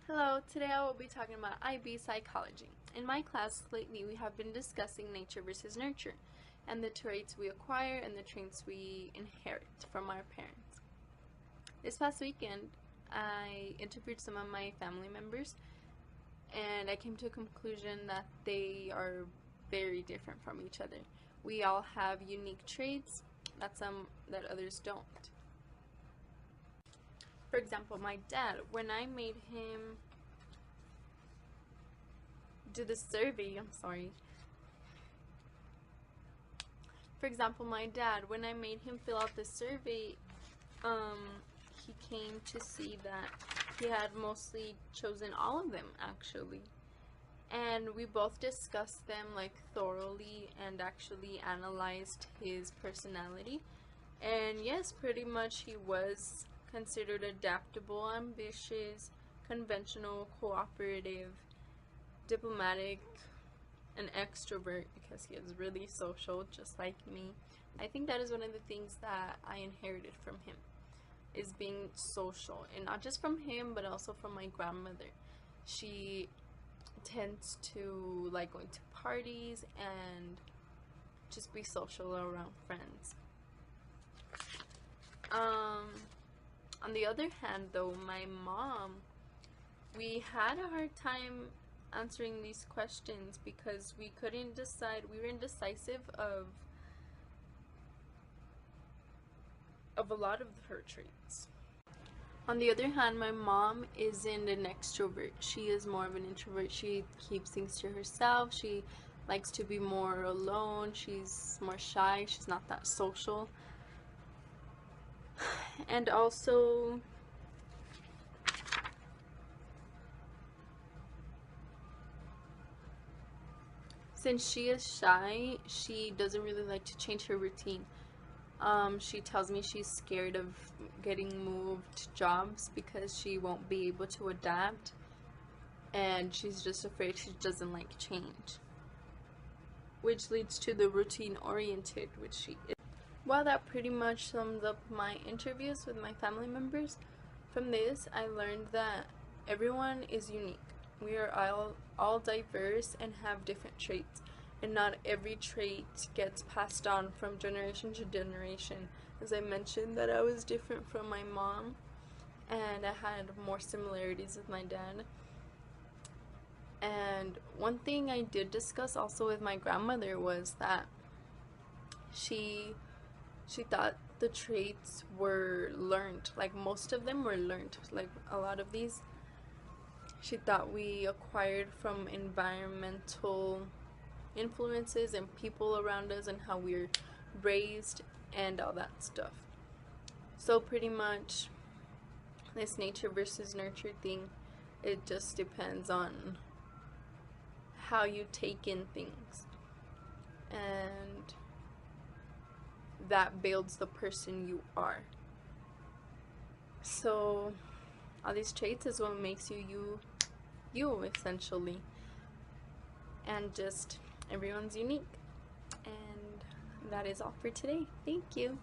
Hello, today I will be talking about IB psychology. In my class lately we have been discussing nature versus nurture and the traits we acquire and the traits we inherit from our parents. This past weekend I interviewed some of my family members and I came to a conclusion that they are very different from each other. We all have unique traits that others don't. For example, my dad, when I made him do the survey, For example, my dad, when I made him fill out the survey, he came to see that he had mostly chosen all of them, actually. And we both discussed them thoroughly and actually analyzed his personality. And yes, pretty much he was considered adaptable, ambitious, conventional, cooperative, diplomatic, an extrovert because he is really social, just like me. I think that is one of the things that I inherited from him, is being social, and not just from him but also from my grandmother. She tends to like going to parties and just be social around friends. On the other hand, though, my mom, we had a hard time answering these questions because we couldn't decide. We were indecisive of a lot of her traits. On the other hand, my mom isn't an extrovert. She is more of an introvert. She keeps things to herself. She likes to be more alone. She's more shy. She's not that social. And also, since she is shy, she doesn't really like to change her routine. She tells me she's scared of getting moved jobs because she won't be able to adapt, and she's just afraid. She doesn't like change, which leads to the routine oriented, which she is. Well, that pretty much sums up my interviews with my family members. From this, I learned that everyone is unique. We are all diverse and have different traits, and not every trait gets passed on from generation to generation. As I mentioned, that I was different from my mom, and I had more similarities with my dad. And one thing I did discuss also with my grandmother was that she thought the traits were learned. Most of them were learned. A lot of these she thought we acquired from environmental influences and people around us and how we were raised and all that stuff. So pretty much this nature versus nurture thing, it just depends on how you take in things, and that builds the person you are. So all these traits is what makes you essentially, and just everyone's unique. And that is all for today. Thank you.